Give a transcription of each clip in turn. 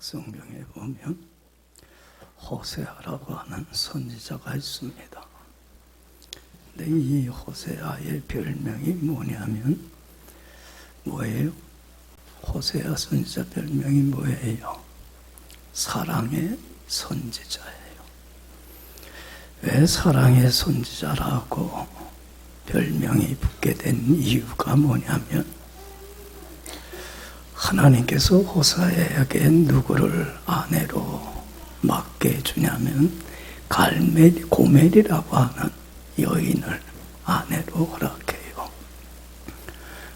성경에 보면 호세아라고 하는 선지자가 있습니다. 근데 이 호세아의 별명이 뭐냐면 뭐예요? 호세아 선지자 별명이 뭐예요? 사랑의 선지자예요. 왜 사랑의 선지자라고 별명이 붙게 된 이유가 뭐냐면 하나님께서 호세아에게 누구를 아내로 맡게 해주냐면 고멜이라고 하는 여인을 아내로 허락해요.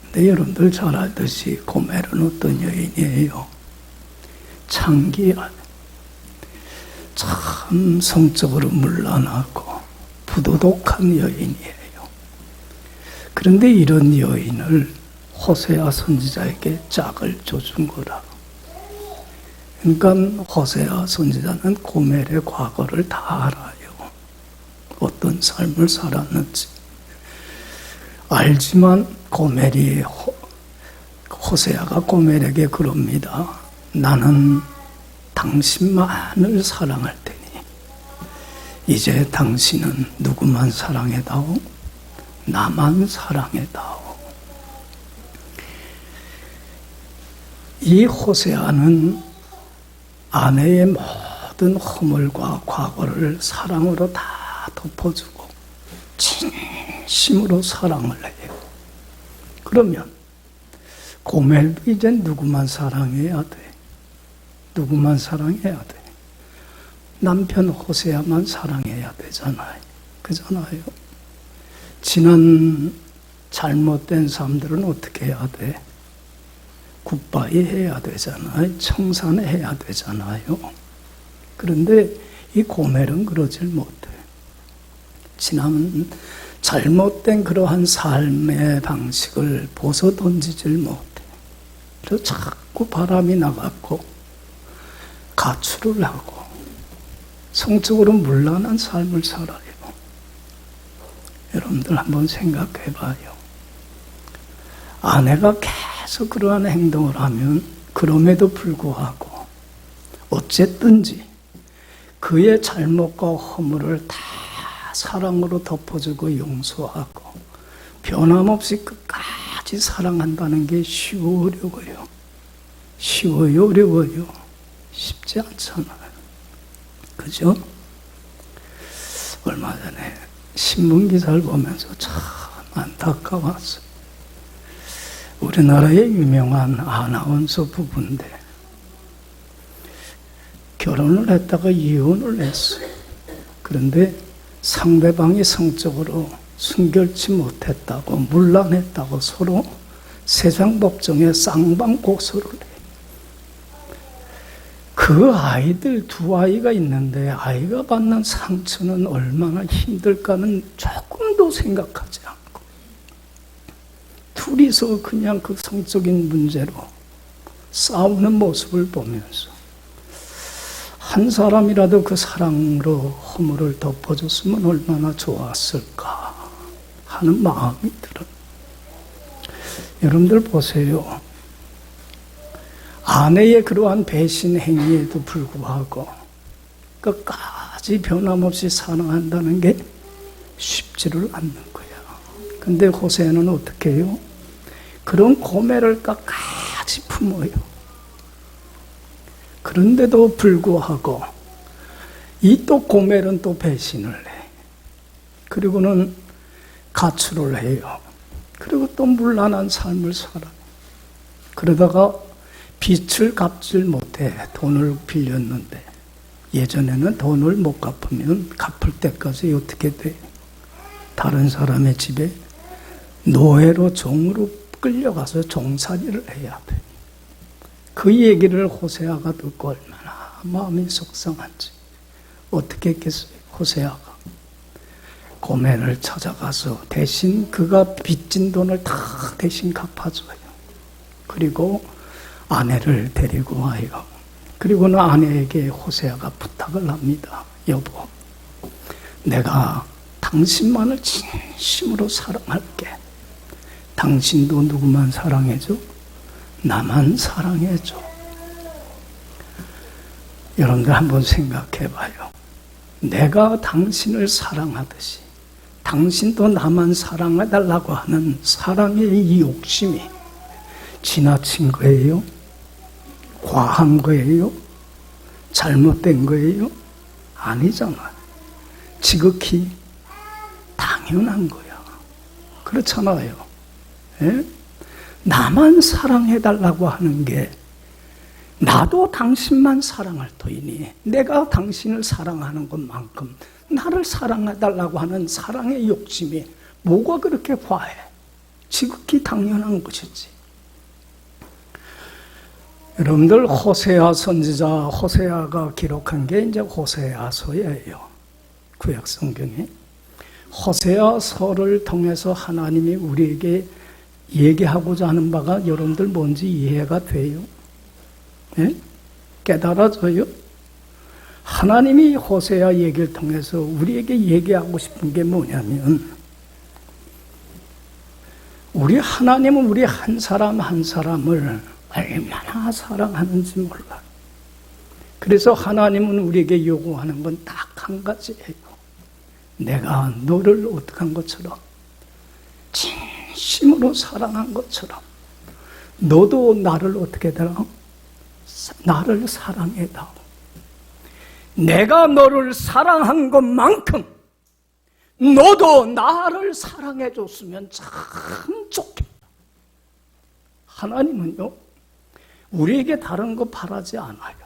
근데 여러분들 잘 알듯이 고멜은 어떤 여인이에요? 창기한, 참 성적으로 문란하고 부도덕한 여인이에요. 그런데 이런 여인을 호세아 선지자에게 짝을 줘준 거라. 그러니까 호세아 선지자는 고멜의 과거를 다 알아요. 어떤 삶을 살았는지 알지만 호세아가 고멜에게 그럽니다. 나는 당신만을 사랑할 테니 이제 당신은 누구만 사랑해다오? 나만 사랑해다오. 이 호세아는 아내의 모든 허물과 과거를 사랑으로 다 덮어주고 진심으로 사랑을 해요. 그러면 고멜도 이제 누구만 사랑해야 돼? 누구만 사랑해야 돼? 남편 호세아만 사랑해야 되잖아요. 그잖아요. 지난 잘못된 삶들은 어떻게 해야 돼? 굿바이 해야 되잖아요. 청산해야 되잖아요. 그런데 이 고멜은 그러질 못해. 지난 잘못된 그러한 삶의 방식을 벗어던지질 못해. 그래서 자꾸 바람이 나갔고 가출을 하고 성적으로 문란한 삶을 살아요. 여러분들 한번 생각해봐요. 아내가 계속 그러한 행동을 하면 그럼에도 불구하고 어쨌든지 그의 잘못과 허물을 다 사랑으로 덮어주고 용서하고 변함없이 끝까지 사랑한다는 게 쉬워요? 어려워요? 쉽지 않잖아요. 그죠? 얼마 전에 신문 기사를 보면서 참 안타까웠어요. 우리나라의 유명한 아나운서 부부인데 결혼을 했다가 이혼을 했어요. 그런데 상대방이 성적으로 순결치 못했다고 문란했다고 서로 세상법정에 쌍방고소를 해요. 그 아이들 두 아이가 있는데 아이가 받는 상처는 얼마나 힘들까는 조금도 생각하지 않고 둘이서 그냥 그 성적인 문제로 싸우는 모습을 보면서 한 사람이라도 그 사랑으로 허물을 덮어줬으면 얼마나 좋았을까 하는 마음이 들어요. 여러분들 보세요. 아내의 그러한 배신 행위에도 불구하고 끝까지 변함없이 사랑한다는 게 쉽지를 않는 거야. 근데 호세아는 어떻게 해요? 그런 고멜을 끝까지 품어요. 그런데도 불구하고 이 또 고멜은 또 배신을 해. 그리고는 가출을 해요. 그리고 또 문란한 삶을 살아요. 그러다가 빚을 갚질 못해. 돈을 빌렸는데 예전에는 돈을 못 갚으면 갚을 때까지 어떻게 돼? 다른 사람의 집에 노예로 종으로 끌려가서 종살이를 해야 돼. 그 얘기를 호세아가 듣고 얼마나 마음이 속상한지. 어떻게 했겠어요? 호세아가 고멜을 찾아가서 대신 그가 빚진 돈을 다 대신 갚아줘요. 그리고 아내를 데리고 와요. 그리고는 아내에게 호세아가 부탁을 합니다. 여보, 내가 당신만을 진심으로 사랑할게. 당신도 누구만 사랑해줘? 나만 사랑해줘. 여러분들 한번 생각해 봐요. 내가 당신을 사랑하듯이 당신도 나만 사랑해달라고 하는 사랑의 이 욕심이 지나친 거예요? 과한 거예요? 잘못된 거예요? 아니잖아요. 지극히 당연한 거야. 그렇잖아요. 예? 나만 사랑해달라고 하는 게 나도 당신만 사랑할 터이니 내가 당신을 사랑하는 것만큼 나를 사랑해달라고 하는 사랑의 욕심이 뭐가 그렇게 과해? 지극히 당연한 것이지. 여러분들 호세아 선지자 호세아가 기록한 게 이제 호세아서예요. 구약 성경에. 호세아서를 통해서 하나님이 우리에게 얘기하고자 하는 바가 여러분들 뭔지 이해가 돼요? 네? 깨달아져요? 하나님이 호세아 얘기를 통해서 우리에게 얘기하고 싶은 게 뭐냐면 우리 하나님은 우리 한 사람 한 사람을 얼마나 사랑하는지 몰라요. 그래서 하나님은 우리에게 요구하는 건 딱 한 가지예요. 내가 너를 어떻게 한 것처럼 진심으로 사랑한 것처럼 너도 나를 어떻게 해달라? 나를 사랑해다오. 내가 너를 사랑한 것만큼 너도 나를 사랑해줬으면 참 좋겠다. 하나님은요, 우리에게 다른 거 바라지 않아요.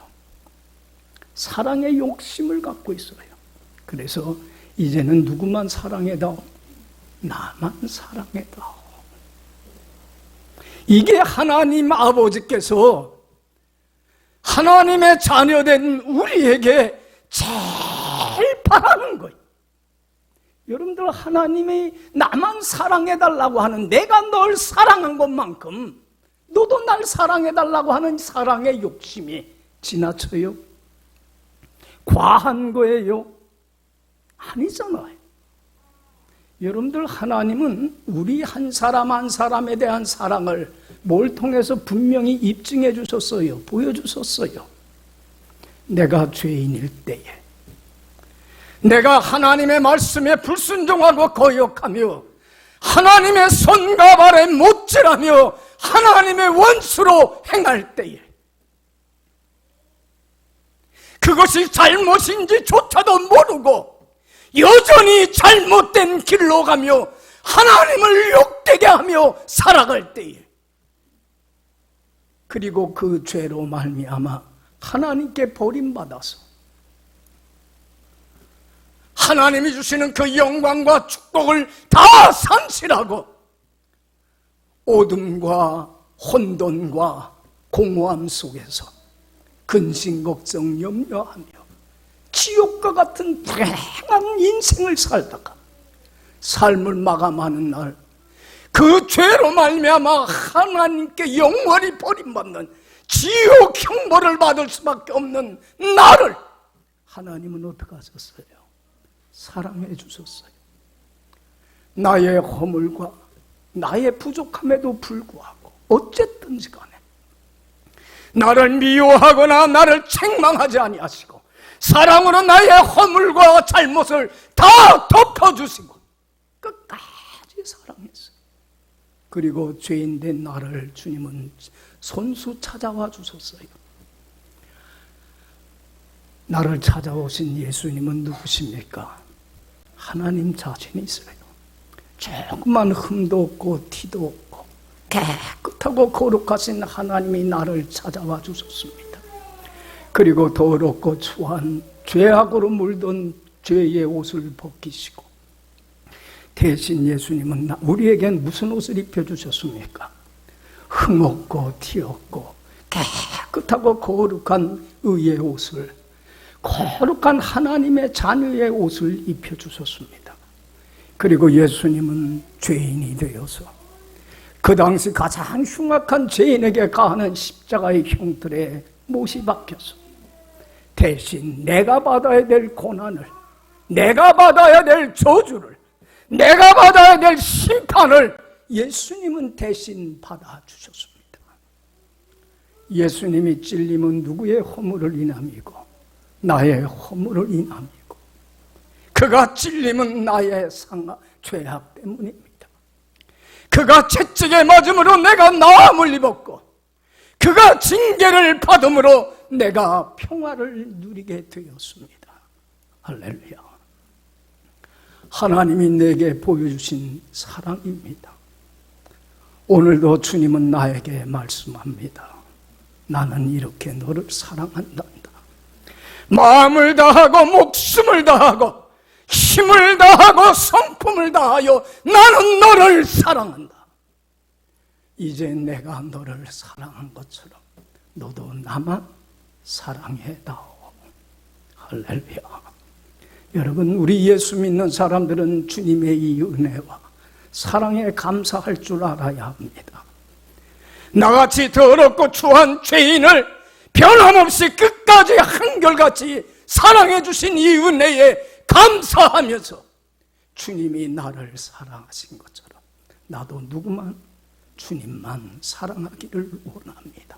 사랑의 욕심을 갖고 있어요. 그래서 이제는 누구만 사랑해다오? 나만 사랑해다오. 이게 하나님 아버지께서 하나님의 자녀된 우리에게 제일 바라는 거예요. 여러분들 하나님이 나만 사랑해달라고 하는 내가 널 사랑한 것만큼 너도 날 사랑해달라고 하는 사랑의 욕심이 지나쳐요? 과한 거예요? 아니잖아요. 여러분들 하나님은 우리 한 사람 한 사람에 대한 사랑을 뭘 통해서 분명히 입증해 주셨어요. 보여주셨어요. 내가 죄인일 때에 내가 하나님의 말씀에 불순종하고 거역하며 하나님의 손과 발에 못질하며 하나님의 원수로 행할 때에 그것이 잘못인지조차도 모르고 여전히 잘못된 길로 가며 하나님을 욕되게 하며 살아갈 때에 그리고 그 죄로 말미암아 하나님께 버림받아서 하나님이 주시는 그 영광과 축복을 다 상실하고 어둠과 혼돈과 공허함 속에서 근심걱정 염려하며 지옥과 같은 불행한 인생을 살다가 삶을 마감하는 날 그 죄로 말미암아 하나님께 영원히 버림받는 지옥 형벌을 받을 수밖에 없는 나를 하나님은 어떻게 하셨어요? 사랑해 주셨어요. 나의 허물과 나의 부족함에도 불구하고 어쨌든지 간에 나를 미워하거나 나를 책망하지 아니하시고 사랑으로 나의 허물과 잘못을 다 덮어주시고 끝까지 사랑했어요. 그리고 죄인된 나를 주님은 손수 찾아와 주셨어요. 나를 찾아오신 예수님은 누구십니까? 하나님 자신이세요. 조그만 흠도 없고 티도 없고 깨끗하고 거룩하신 하나님이 나를 찾아와 주셨습니다. 그리고 더럽고 추한 죄악으로 물든 죄의 옷을 벗기시고 대신 예수님은 우리에겐 무슨 옷을 입혀주셨습니까? 흠없고 티없고 깨끗하고 거룩한 의의 옷을 거룩한 하나님의 자녀의 옷을 입혀주셨습니다. 그리고 예수님은 죄인이 되어서 그 당시 가장 흉악한 죄인에게 가하는 십자가의 형틀에 못이 박혀서 대신 내가 받아야 될 고난을, 내가 받아야 될 저주를, 내가 받아야 될 심판을 예수님은 대신 받아주셨습니다. 예수님이 찔림은 누구의 허물을 인함이고 나의 허물을 인함이고 그가 찔림은 나의 죄악 때문입니다. 그가 채찍에 맞음으로 내가 나음을 입었고 그가 징계를 받음으로 내가 평화를 누리게 되었습니다. 할렐루야. 하나님이 내게 보여주신 사랑입니다. 오늘도 주님은 나에게 말씀합니다. 나는 이렇게 너를 사랑한단다. 마음을 다하고 목숨을 다하고 힘을 다하고 성품을 다하여 나는 너를 사랑한다. 이제 내가 너를 사랑한 것처럼 너도 나만 사랑해다오. 할렐루야. 여러분, 우리 예수 믿는 사람들은 주님의 이 은혜와 사랑에 감사할 줄 알아야 합니다. 나같이 더럽고 추한 죄인을 변함없이 끝까지 한결같이 사랑해 주신 이 은혜에 감사하면서 주님이 나를 사랑하신 것처럼 나도 누구만 주님만 사랑하기를 원합니다.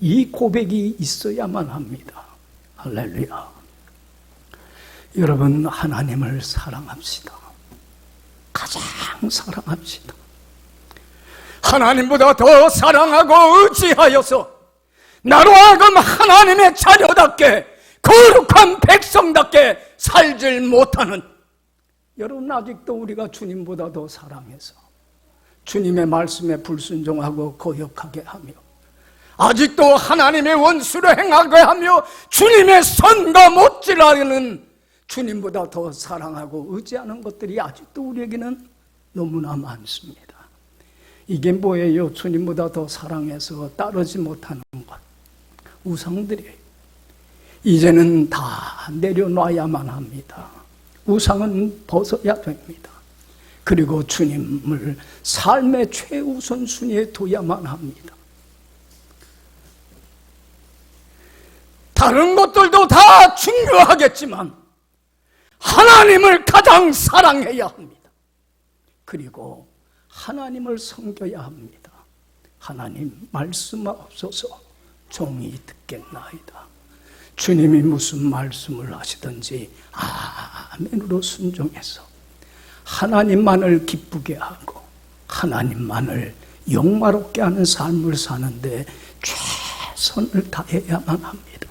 이 고백이 있어야만 합니다. 할렐루야. 여러분, 하나님을 사랑합시다. 가장 사랑합시다. 하나님보다 더 사랑하고 의지하여서 나로 하여금 하나님의 자녀답게 거룩한 백성답게 살질 못하는, 여러분, 아직도 우리가 주님보다 더 사랑해서 주님의 말씀에 불순종하고 거역하게 하며 아직도 하나님의 원수로 행하게 하며 주님의 선과 못지라는 주님보다 더 사랑하고 의지하는 것들이 아직도 우리에게는 너무나 많습니다. 이게 뭐예요? 주님보다 더 사랑해서 따르지 못하는 것, 우상들이에요. 이제는 다 내려놔야만 합니다. 우상은 벗어야 됩니다. 그리고 주님을 삶의 최우선순위에 둬야만 합니다. 다른 것들도 다 중요하겠지만 하나님을 가장 사랑해야 합니다. 그리고 하나님을 섬겨야 합니다. 하나님, 말씀하옵소서. 종이 듣겠나이다. 주님이 무슨 말씀을 하시든지 아멘으로 순종해서 하나님만을 기쁘게 하고 하나님만을 영화롭게 하는 삶을 사는데 최선을 다해야만 합니다.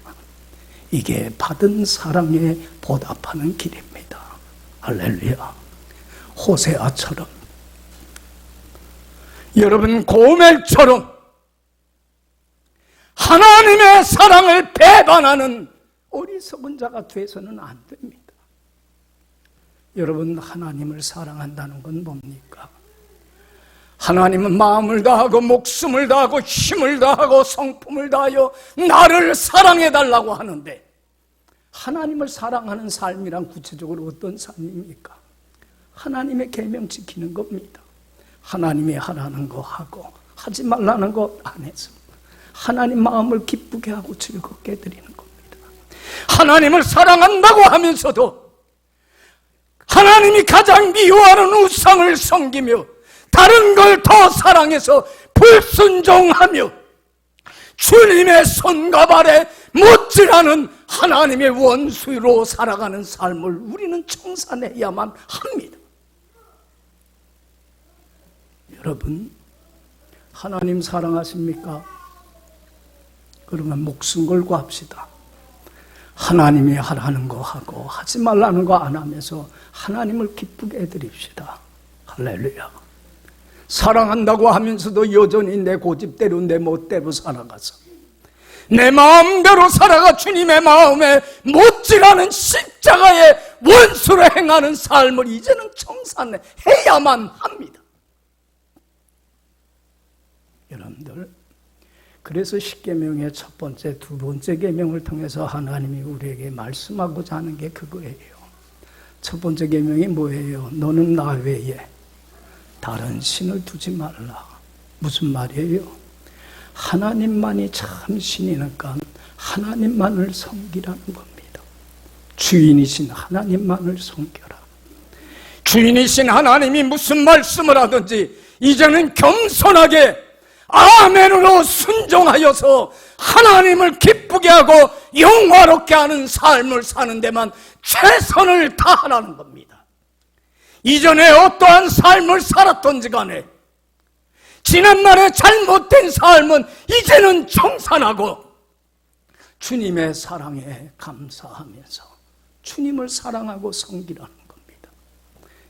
이게 받은 사랑에 보답하는 길입니다. 할렐루야. 호세아처럼, 여러분, 고멜처럼 하나님의 사랑을 배반하는 어리석은 자가 돼서는 안 됩니다. 여러분, 하나님을 사랑한다는 건 뭡니까? 하나님은 마음을 다하고 목숨을 다하고 힘을 다하고 성품을 다하여 나를 사랑해달라고 하는데, 하나님을 사랑하는 삶이란 구체적으로 어떤 삶입니까? 하나님의 계명 지키는 겁니다. 하나님이 하라는 거 하고 하지 말라는 거 안 해서 하나님 마음을 기쁘게 하고 즐겁게 해드리는 겁니다. 하나님을 사랑한다고 하면서도 하나님이 가장 미워하는 우상을 섬기며 다른 걸 더 사랑해서 불순종하며 주님의 손과 발에 못지라는 하나님의 원수로 살아가는 삶을 우리는 청산해야만 합니다. 여러분, 하나님 사랑하십니까? 그러면 목숨 걸고 합시다. 하나님이 하라는 거 하고 하지 말라는 거 안 하면서 하나님을 기쁘게 해드립시다. 할렐루야. 사랑한다고 하면서도 여전히 내 고집대로 내 멋대로 살아가서 내 마음대로 살아가 주님의 마음에 못지라는 십자가의 원수로 행하는 삶을 이제는 청산해야만 합니다. 여러분들, 그래서 십계명의 첫 번째, 두 번째 계명을 통해서 하나님이 우리에게 말씀하고자 하는 게 그거예요. 첫 번째 계명이 뭐예요? 너는 나 외에 다른 신을 두지 말라. 무슨 말이에요? 하나님만이 참 신이니까 하나님만을 섬기라는 겁니다. 주인이신 하나님만을 섬겨라. 주인이신 하나님이 무슨 말씀을 하든지 이제는 겸손하게 아멘으로 순종하여서 하나님을 기쁘게 하고 영화롭게 하는 삶을 사는 데만 최선을 다하라는 겁니다. 이전에 어떠한 삶을 살았던지 간에 지난날의 잘못된 삶은 이제는 청산하고 주님의 사랑에 감사하면서 주님을 사랑하고 섬기라는 겁니다.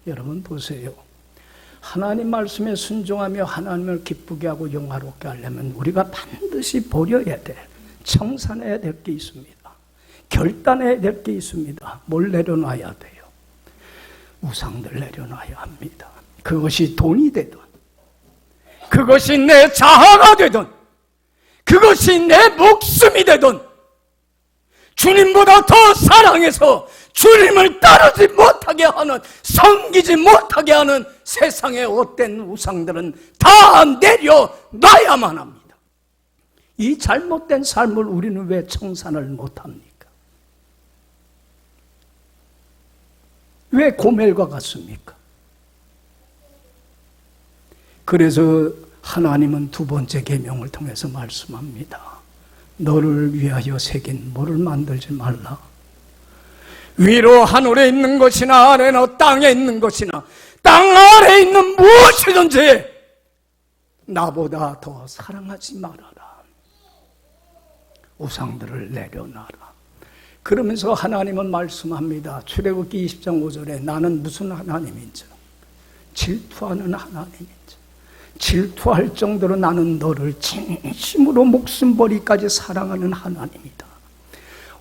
여러분 보세요. 하나님 말씀에 순종하며 하나님을 기쁘게 하고 영화롭게 하려면 우리가 반드시 버려야 돼. 청산해야 될 게 있습니다. 결단해야 될 게 있습니다. 뭘 내려놔야 돼요? 우상들 내려놔야 합니다. 그것이 돈이 되든, 그것이 내 자아가 되든, 그것이 내 목숨이 되든, 주님보다 더 사랑해서 주님을 따르지 못하게 하는, 섬기지 못하게 하는 세상의 헛된 우상들은 다 내려놔야만 합니다. 이 잘못된 삶을 우리는 왜 청산을 못합니까? 왜 고멜과 같습니까? 그래서 하나님은 두 번째 계명을 통해서 말씀합니다. 너를 위하여 새긴 뭐를 만들지 말라. 위로 하늘에 있는 것이나 아래나 땅에 있는 것이나 땅 아래에 있는 무엇이든지 나보다 더 사랑하지 말아라. 우상들을 내려놔라. 그러면서 하나님은 말씀합니다. 출애굽기 20장 5절에 나는 무슨 하나님인지, 질투하는 하나님인지, 질투할 정도로 나는 너를 진심으로 목숨버리까지 사랑하는 하나님이다.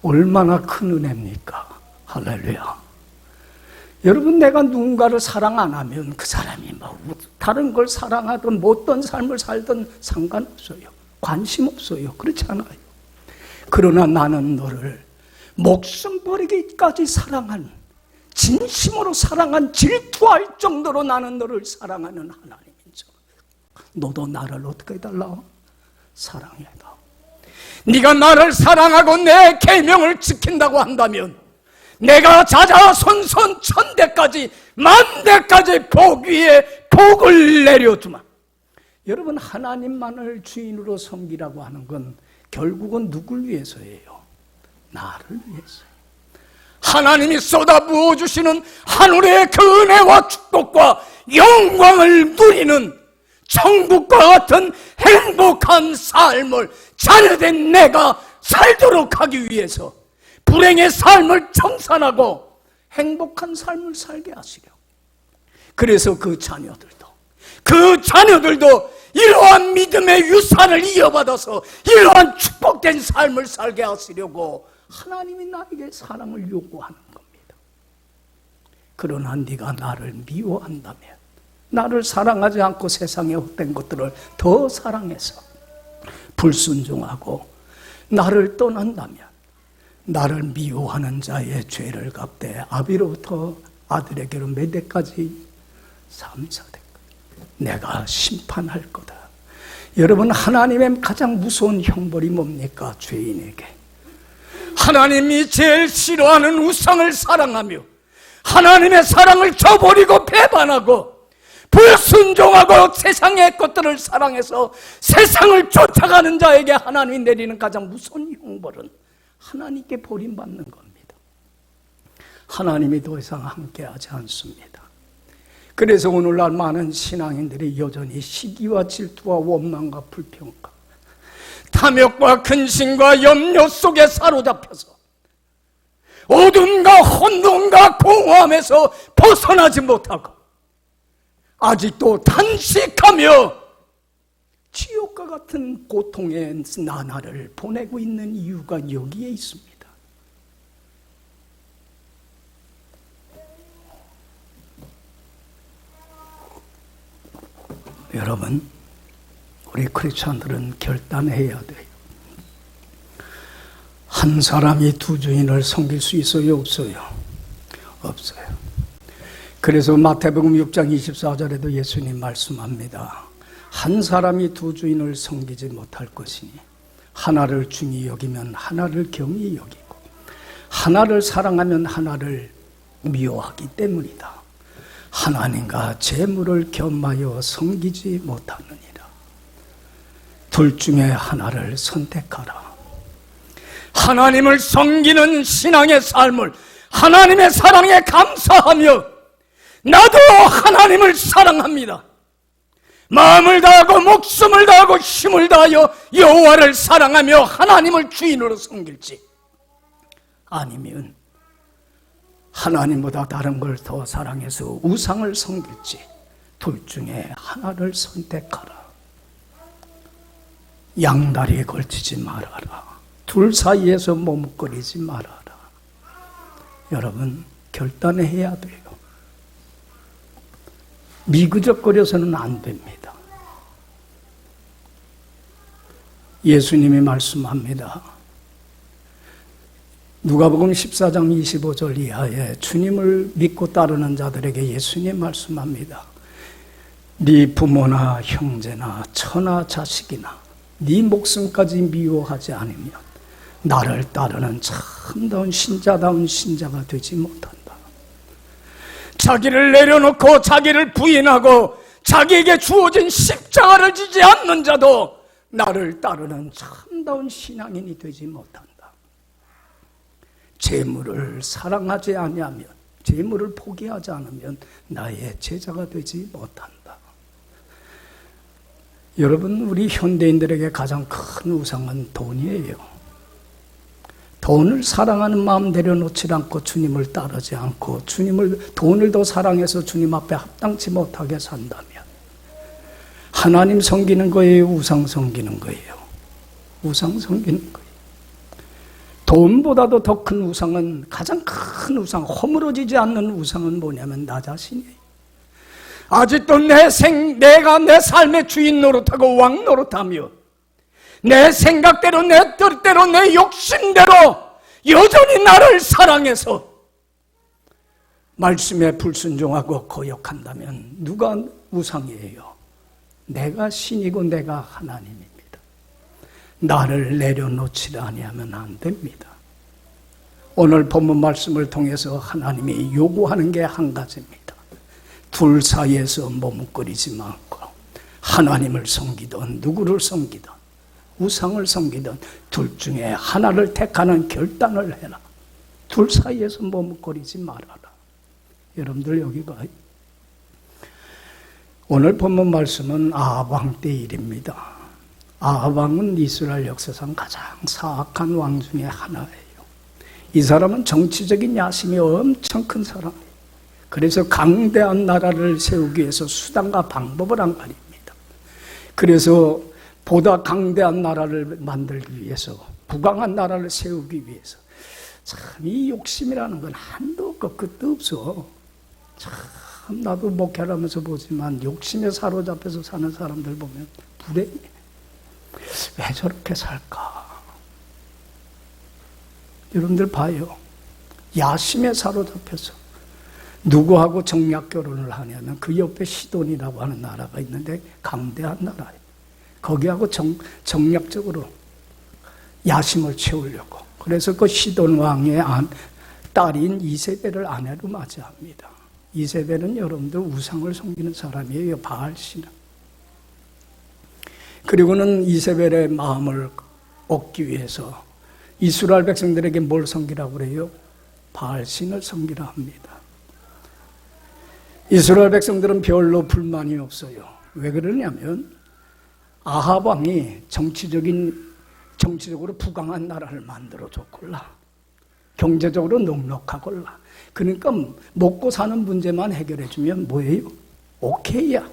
얼마나 큰 은혜입니까? 할렐루야. 여러분, 내가 누군가를 사랑 안 하면 그 사람이 뭐 다른 걸 사랑하든 뭐 어떤 삶을 살든 상관없어요. 관심 없어요. 그렇지 않아요. 그러나 나는 너를 목숨 버리기까지 사랑한, 진심으로 사랑한, 질투할 정도로 나는 너를 사랑하는 하나님이죠. 너도 나를 어떻게 해달라? 사랑해다. 네가 나를 사랑하고 내 계명을 지킨다고 한다면 내가 자자손손 천대까지 만대까지 복 위에 복을 내려주마. 여러분, 하나님만을 주인으로 섬기라고 하는 건 결국은 누굴 위해서예요? 나를 위해서요. 하나님이 쏟아부어 주시는 하늘의 그 은혜와 축복과 영광을 누리는 천국과 같은 행복한 삶을 자녀된 내가 살도록 하기 위해서 불행의 삶을 청산하고 행복한 삶을 살게 하시려. 그래서 그 자녀들도 이러한 믿음의 유산을 이어받아서 이러한 축복된 삶을 살게 하시려고 하나님이 나에게 사랑을 요구하는 겁니다. 그러나 네가 나를 미워한다면, 나를 사랑하지 않고 세상의 헛된 것들을 더 사랑해서 불순종하고 나를 떠난다면, 나를 미워하는 자의 죄를 갚되 아비로부터 아들에게로 몇 대까지 3, 4대까지 내가 심판할 거다. 여러분, 하나님의 가장 무서운 형벌이 뭡니까? 죄인에게 하나님이 제일 싫어하는 우상을 사랑하며 하나님의 사랑을 저버리고 배반하고 불순종하고 세상의 것들을 사랑해서 세상을 쫓아가는 자에게 하나님이 내리는 가장 무서운 형벌은 하나님께 버림받는 겁니다. 하나님이 더 이상 함께하지 않습니다. 그래서 오늘날 많은 신앙인들이 여전히 시기와 질투와 원망과 불평과 탐욕과 근심과 염려 속에 사로잡혀서 어둠과 혼돈과 공허함에서 벗어나지 못하고 아직도 탄식하며 지옥과 같은 고통의 나날을 보내고 있는 이유가 여기에 있습니다. 여러분, 우리 크리스찬들은 결단해야 돼요. 한 사람이 두 주인을 섬길 수 있어요? 없어요? 없어요. 그래서 마태복음 6장 24절에도 예수님 말씀합니다. 한 사람이 두 주인을 섬기지 못할 것이니 하나를 중히 여기면 하나를 경히 여기고 하나를 사랑하면 하나를 미워하기 때문이다. 하나님과 재물을 겸하여 섬기지 못하느니라. 둘 중에 하나를 선택하라. 하나님을 섬기는 신앙의 삶을 하나님의 사랑에 감사하며 나도 하나님을 사랑합니다. 마음을 다하고 목숨을 다하고 힘을 다하여 여호와를 사랑하며 하나님을 주인으로 섬길지, 아니면 하나님보다 다른 걸 더 사랑해서 우상을 섬길지, 둘 중에 하나를 선택하라. 양다리에 걸치지 말아라. 둘 사이에서 머뭇거리지 말아라. 여러분, 결단해야 돼요. 미그적거려서는 안 됩니다. 예수님이 말씀합니다. 누가복음 14장 25절 이하에 주님을 믿고 따르는 자들에게 예수님 말씀합니다. 네 부모나 형제나 처나 자식이나 네 목숨까지 미워하지 않으면 나를 따르는 참다운 신자다운 신자가 되지 못한다. 자기를 내려놓고 자기를 부인하고 자기에게 주어진 십자가를 지지 않는 자도 나를 따르는 참다운 신앙인이 되지 못한다. 재물을 사랑하지 아니하면, 재물을 포기하지 않으면 나의 제자가 되지 못한다. 여러분, 우리 현대인들에게 가장 큰 우상은 돈이에요. 돈을 사랑하는 마음 내려놓지 않고 주님을 따르지 않고 돈을 더 사랑해서 주님 앞에 합당치 못하게 산다면 하나님 섬기는 거예요? 우상 섬기는 거예요? 우상 섬기는 거예요. 돈보다도 더 큰 우상은, 가장 큰 우상, 허물어지지 않는 우상은 뭐냐면 나 자신이에요. 아직도 내가 내 삶의 주인 노릇하고 왕 노릇하며 내 생각대로, 내 뜻대로, 내 욕심대로 여전히 나를 사랑해서 말씀에 불순종하고 거역한다면 누가 우상이에요? 내가 신이고 내가 하나님입니다. 나를 내려놓지 아니하면 안 됩니다. 오늘 본문 말씀을 통해서 하나님이 요구하는 게 한 가지입니다. 둘 사이에서 머뭇거리지 말고 하나님을 섬기든 누구를 섬기든 우상을 섬기든 둘 중에 하나를 택하는 결단을 해라. 둘 사이에서 머뭇거리지 말아라. 여러분들 여기 봐요. 오늘 본문 말씀은 아합 왕 때 일입니다. 아합 왕은 이스라엘 역사상 가장 사악한 왕 중에 하나예요. 이 사람은 정치적인 야심이 엄청 큰 사람이에요. 그래서 강대한 나라를 세우기 위해서 수단과 방법을 안 가립니다. 그래서 보다 강대한 나라를 만들기 위해서, 부강한 나라를 세우기 위해서 참 이 욕심이라는 건 한도 없고 끝도 없어. 참 나도 목회하면서 보지만 욕심에 사로잡혀서 사는 사람들 보면 불행해. 왜 저렇게 살까? 여러분들 봐요. 야심에 사로잡혀서 누구하고 정략 결혼을 하냐면 그 옆에 시돈이라고 하는 나라가 있는데 강대한 나라예요. 거기하고 정략적으로 야심을 채우려고. 그래서 그 시돈 왕의 딸인 이세벨을 아내로 맞이합니다. 이세벨은 여러분들 우상을 섬기는 사람이에요. 바알신은. 그리고는 이세벨의 마음을 얻기 위해서 이스라엘 백성들에게 뭘 섬기라고 그래요? 바알신을 섬기라 합니다. 이스라엘 백성들은 별로 불만이 없어요. 왜 그러냐면 아합 왕이 정치적으로 부강한 나라를 만들어줬걸라. 경제적으로 넉넉하걸라. 그러니까 먹고 사는 문제만 해결해주면 뭐예요? 오케이야.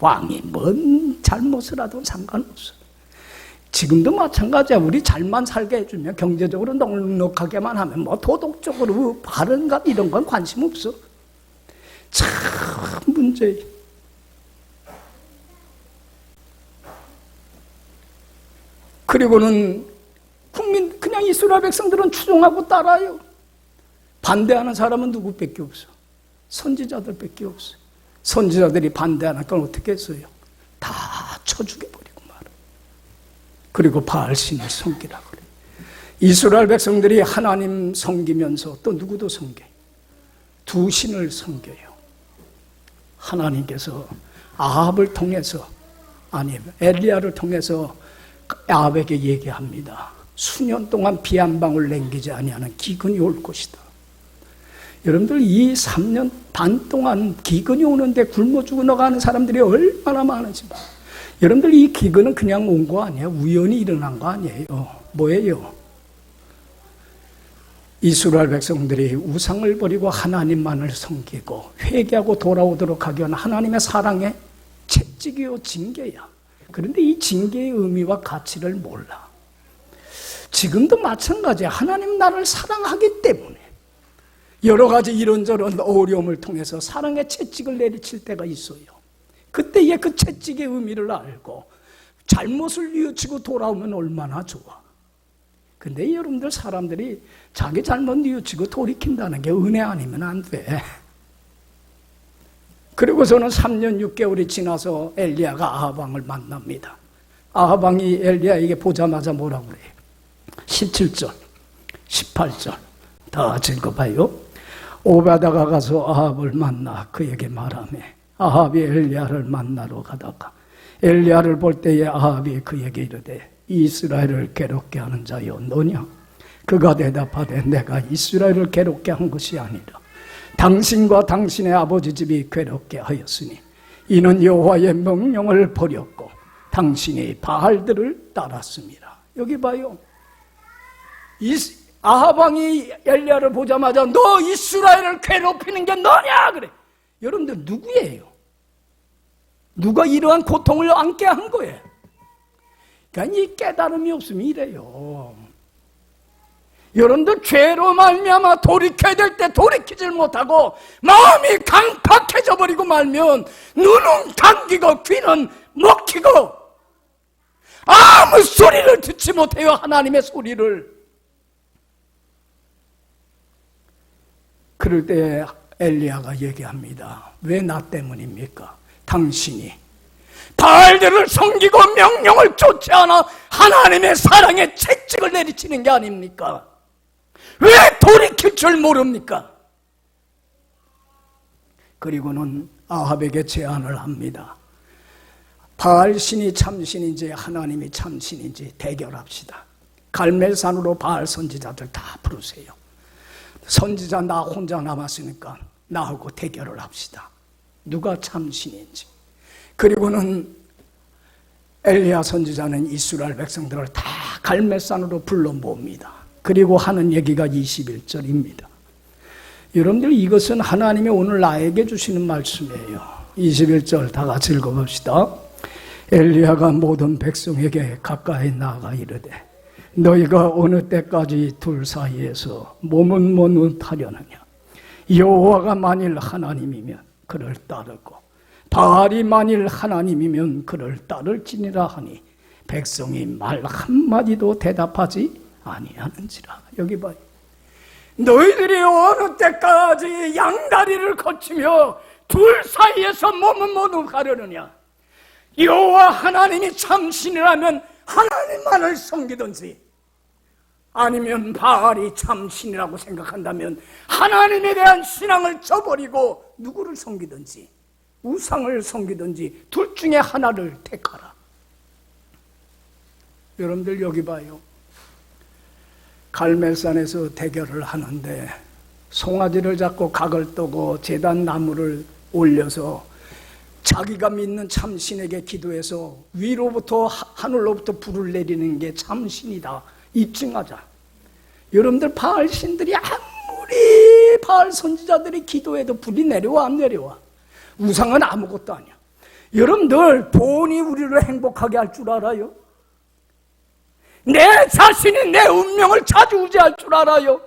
왕이 뭔 잘못을 하든 상관없어. 지금도 마찬가지야. 우리 잘만 살게 해주면, 경제적으로 넉넉하게만 하면 뭐 도덕적으로 바른 것 이런 건 관심 없어. 참 문제예요. 그리고는 그냥 이스라엘 백성들은 추종하고 따라요. 반대하는 사람은 누구밖에 없어? 선지자들밖에 없어. 선지자들이 반대하니까 어떻게 했어요? 다 쳐 죽여버리고 말아. 그리고 바알신을 섬기라 그래. 이스라엘 백성들이 하나님 섬기면서 또 누구도 섬겨요. 두 신을 섬겨요. 하나님께서 아합을 통해서 아니, 엘리야를 통해서 아합에게 얘기합니다. 수년 동안 비 한 방울 남기지 아니하는 기근이 올 것이다. 여러분들 이 3년 반 동안 기근이 오는데 굶어 죽어가는 사람들이 얼마나 많은지 봐. 여러분들 이 기근은 그냥 온 거 아니에요. 우연히 일어난 거 아니에요. 뭐예요? 이스라엘 백성들이 우상을 버리고 하나님만을 섬기고 회개하고 돌아오도록 하기 위한 하나님의 사랑의 채찍이요 징계야. 그런데 이 징계의 의미와 가치를 몰라. 지금도 마찬가지야. 하나님 나를 사랑하기 때문에 여러 가지 이런저런 어려움을 통해서 사랑의 채찍을 내리칠 때가 있어요. 그때의 그 채찍의 의미를 알고 잘못을 뉘우치고 돌아오면 얼마나 좋아. 근데 여러분들 사람들이 자기 잘못 뉘우치고 돌이킨다는 게 은혜 아니면 안 돼. 그리고서는 3년 6개월이 지나서 엘리야가 아합 왕을 만납니다. 아합 왕이 엘리야에게 보자마자 뭐라고 그래요? 17절, 18절 다 읽어봐요. 오바다가 가서 아합을 만나 그에게 말하며 아합이 엘리야를 만나러 가다가 엘리야를 볼 때에 아합이 그에게 이르되 이스라엘을 괴롭게 하는 자여 너냐? 그가 대답하되 내가 이스라엘을 괴롭게 한 것이 아니라 당신과 당신의 아버지 집이 괴롭게 하였으니 이는 여호와의 명령을 버렸고 당신이 바알들을 따랐습니다. 여기 봐요. 아합 왕이 엘리야를 보자마자 너 이스라엘을 괴롭히는 게 너냐 그래. 여러분들 누구예요? 누가 이러한 고통을 안게 한 거예요? 그러니까 이 깨달음이 없으면 이래요. 여러분들 죄로 말미암아 돌이켜야 될 때 돌이키질 못하고 마음이 강팍해져 버리고 말면 눈은 감기고 귀는 먹히고 아무 소리를 듣지 못해요. 하나님의 소리를. 그럴 때 엘리야가 얘기합니다. 왜 나 때문입니까? 당신이 바알들을 섬기고 명령을 쫓지 않아 하나님의 사랑의 채찍을 내리치는 게 아닙니까? 왜 돌이킬 줄 모릅니까? 그리고는 아합에게 제안을 합니다. 바알신이 참신인지 하나님이 참신인지 대결합시다. 갈멜산으로 바알 선지자들 다 부르세요. 선지자 나 혼자 남았으니까 나하고 대결을 합시다. 누가 참신인지. 그리고는 엘리야 선지자는 이스라엘 백성들을 다 갈멜산으로 불러 모읍니다. 그리고 하는 얘기가 21절입니다. 여러분들 이것은 하나님이 오늘 나에게 주시는 말씀이에요. 21절 다 같이 읽어봅시다. 엘리야가 모든 백성에게 가까이 나아가 이르되 너희가 어느 때까지 둘 사이에서 몸은 타려느냐? 여호와가 만일 하나님이면 그를 따르고 바알이 만일 하나님이면 그를 따를지니라 하니 백성이 말 한마디도 대답하지 아니하는지라. 여기 봐요. 너희들이 어느 때까지 양다리를 거치며 둘 사이에서 몸은 가려느냐? 여호와 하나님이 참신이라면 하나님만을 섬기든지 아니면 바알이 참신이라고 생각한다면 하나님에 대한 신앙을 저버리고 누구를 섬기든지 우상을 섬기든지 둘 중에 하나를 택하라. 여러분들 여기 봐요. 갈멜산에서 대결을 하는데 송아지를 잡고 각을 떠고 제단 나무를 올려서 자기가 믿는 참신에게 기도해서 위로부터 하늘로부터 불을 내리는 게 참신이다 입증하자. 여러분들 바알 신들이 아무리 바알 선지자들이 기도해도 불이 내려와 안 내려와? 우상은 아무것도 아니야. 여러분들 돈이 우리를 행복하게 할 줄 알아요? 내 자신이 내 운명을 좌지우지할 줄 알아요?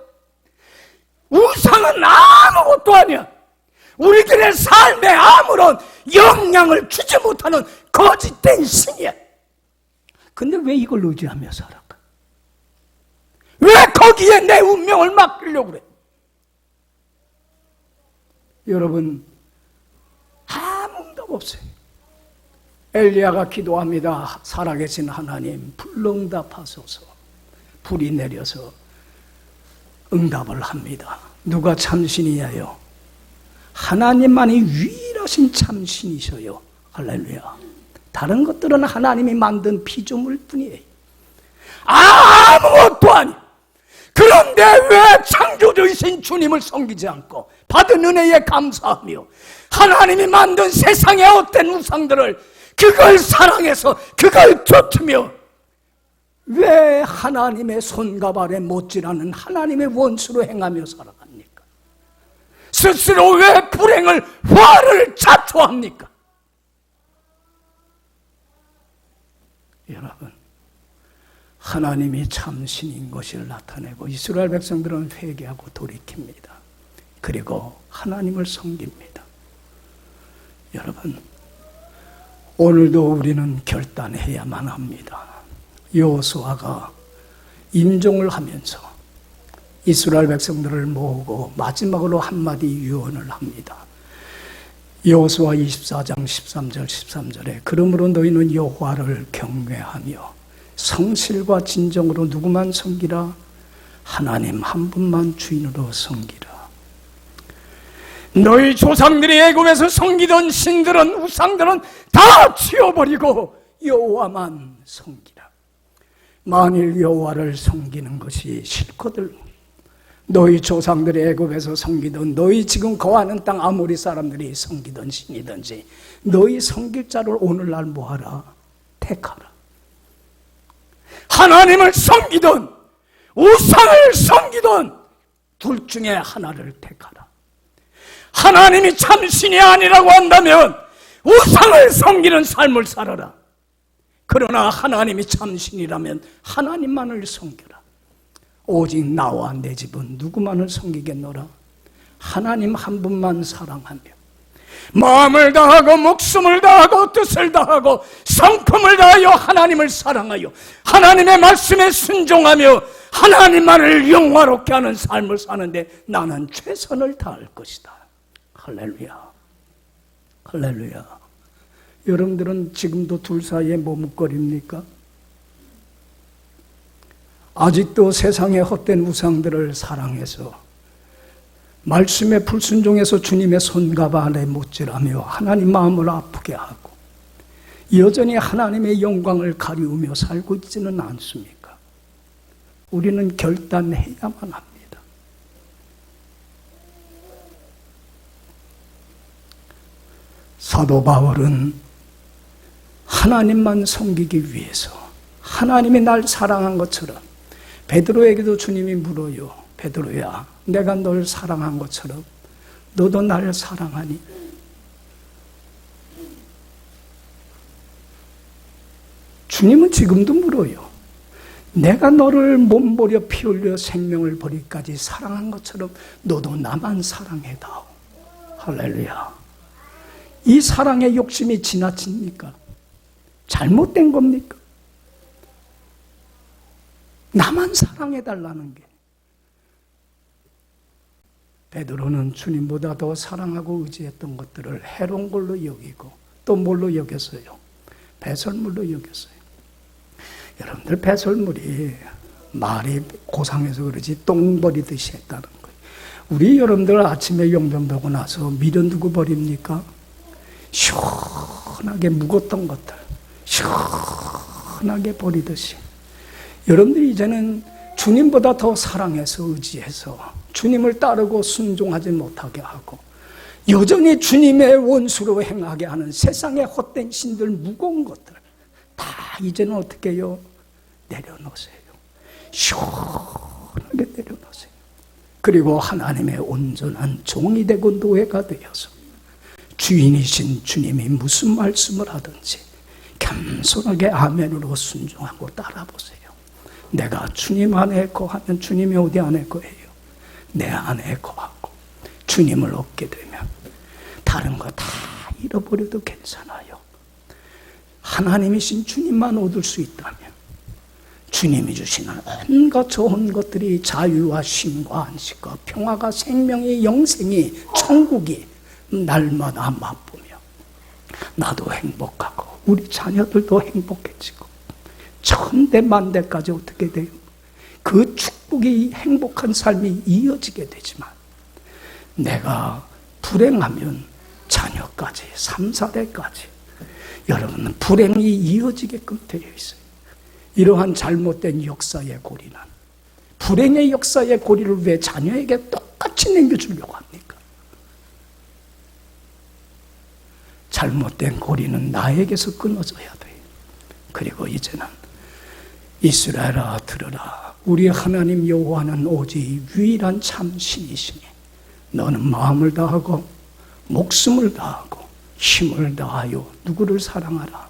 우상은 아무것도 아니야. 우리들의 삶에 아무런 영향을 주지 못하는 거짓된 신이야. 근데 왜 이걸 의지하며 살아가? 왜 거기에 내 운명을 맡기려고 그래? 여러분 아무 응답 없어요. 엘리야가 기도합니다. 살아계신 하나님 불응답하소서. 불이 내려서 응답을 합니다. 누가 참신이냐요? 하나님만이 유일하신 참신이셔요. 할렐루야. 다른 것들은 하나님이 만든 피조물 뿐이에요. 아무것도 아니에요. 그런데 왜 창조주이신 주님을 섬기지 않고 받은 은혜에 감사하며 하나님이 만든 세상의 어떤 우상들을 그걸 사랑해서 그걸 쫓으며 왜 하나님의 손과 발에 못지라는 하나님의 원수로 행하며 살아갑니까? 스스로 왜 불행을 화를 자초합니까? 여러분, 하나님이 참 신인 것을 나타내고 이스라엘 백성들은 회개하고 돌이킵니다. 그리고 하나님을 섬깁니다. 여러분, 오늘도 우리는 결단해야만 합니다. 여호수아가 임종을 하면서 이스라엘 백성들을 모으고 마지막으로 한마디 유언을 합니다. 여호수아 24장 13절에 그러므로 너희는 여호와를 경외하며 성실과 진정으로 누구만 섬기라. 하나님 한 분만 주인으로 섬기라. 너희 조상들이 애굽에서 섬기던 신들은 우상들은 다 치워버리고 여호와만 섬기라. 만일 여호와를 섬기는 것이 싫거든 너희 조상들이 애굽에서 섬기던 너희 지금 거하는 땅 아모리 사람들이 섬기던 신이든지 너희 섬길 자를 오늘날 뭐하라? 택하라. 하나님을 섬기던 우상을 섬기던 둘 중에 하나를 택하라. 하나님이 참신이 아니라고 한다면 우상을 섬기는 삶을 살아라. 그러나 하나님이 참신이라면 하나님만을 섬겨라. 오직 나와 내 집은 누구만을 섬기겠노라? 하나님 한 분만 사랑하며 마음을 다하고 목숨을 다하고 뜻을 다하고 성품을 다하여 하나님을 사랑하여 하나님의 말씀에 순종하며 하나님만을 영화롭게 하는 삶을 사는데 나는 최선을 다할 것이다. 할렐루야. 할렐루야. 여러분들은 지금도 둘 사이에 머뭇거립니까? 아직도 세상의 헛된 우상들을 사랑해서 말씀에 불순종해서 주님의 손과 발에 못질하며 하나님 마음을 아프게 하고 여전히 하나님의 영광을 가리우며 살고 있지는 않습니까? 우리는 결단해야만 합니다. 사도 바울은 하나님만 섬기기 위해서 하나님이 날 사랑한 것처럼 베드로에게도 주님이 물어요. 베드로야, 내가 널 사랑한 것처럼 너도 나를 사랑하니? 주님은 지금도 물어요. 내가 너를 몸버려 피 흘려 생명을 버리기까지 사랑한 것처럼 너도 나만 사랑해다오. 할렐루야. 이 사랑의 욕심이 지나칩니까? 잘못된 겁니까? 나만 사랑해달라는 게. 베드로는 주님보다 더 사랑하고 의지했던 것들을 해로운 걸로 여기고 또 뭘로 여겼어요? 배설물로 여겼어요. 여러분들, 배설물이 말이 고상해서 그러지 똥 버리듯이 했다는 거예요. 우리 여러분들 아침에 용변 보고 나서 미련 두고 버립니까? 시원하게 묵었던 것들 시원하게 버리듯이. 여러분들이 이제는 주님보다 더 사랑해서 의지해서 주님을 따르고 순종하지 못하게 하고 여전히 주님의 원수로 행하게 하는 세상의 헛된 신들, 무거운 것들 다 이제는 어떻게 해요? 내려놓으세요. 시원하게 내려놓으세요. 그리고 하나님의 온전한 종이 되고 노예가 되어서 주인이신 주님이 무슨 말씀을 하든지 겸손하게 아멘으로 순종하고 따라보세요. 내가 주님 안에 거하면 주님이 어디 안에 거해요? 내 안에 거하고 주님을 얻게 되면 다른 거 다 잃어버려도 괜찮아요. 하나님이신 주님만 얻을 수 있다면 주님이 주시는 온갖 좋은 것들이 자유와 쉼과 안식과 평화가 생명이 영생이 천국이 날마다 맛보며 나도 행복하고 우리 자녀들도 행복해지고 천대 만대까지 어떻게 돼요? 그 축복이 행복한 삶이 이어지게 되지만 내가 불행하면 자녀까지 3, 4대까지 여러분은 불행이 이어지게끔 되어 있어요. 이러한 잘못된 역사의 고리는, 불행의 역사의 고리를 왜 자녀에게 똑같이 남겨주려고 합니까? 잘못된 고리는 나에게서 끊어져야 돼요. 그리고 이제는 이스라엘아 들으라. 우리 하나님 여호와는 오직 유일한 참 신이시니 너는 마음을 다하고 목숨을 다하고 힘을 다하여 누구를 사랑하라?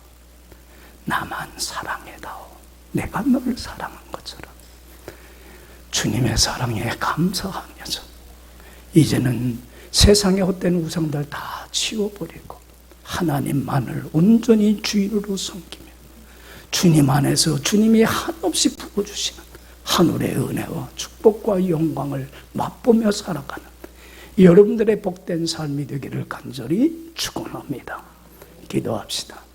나만 사랑해다오. 내가 너를 사랑한 것처럼. 주님의 사랑에 감사하면서 이제는 세상의 헛된 우상들 다 치워버리고 하나님만을 온전히 주인으로 섬기며 주님 안에서 주님이 한없이 부어주시는 하늘의 은혜와 축복과 영광을 맛보며 살아가는 여러분들의 복된 삶이 되기를 간절히 축원합니다. 기도합시다.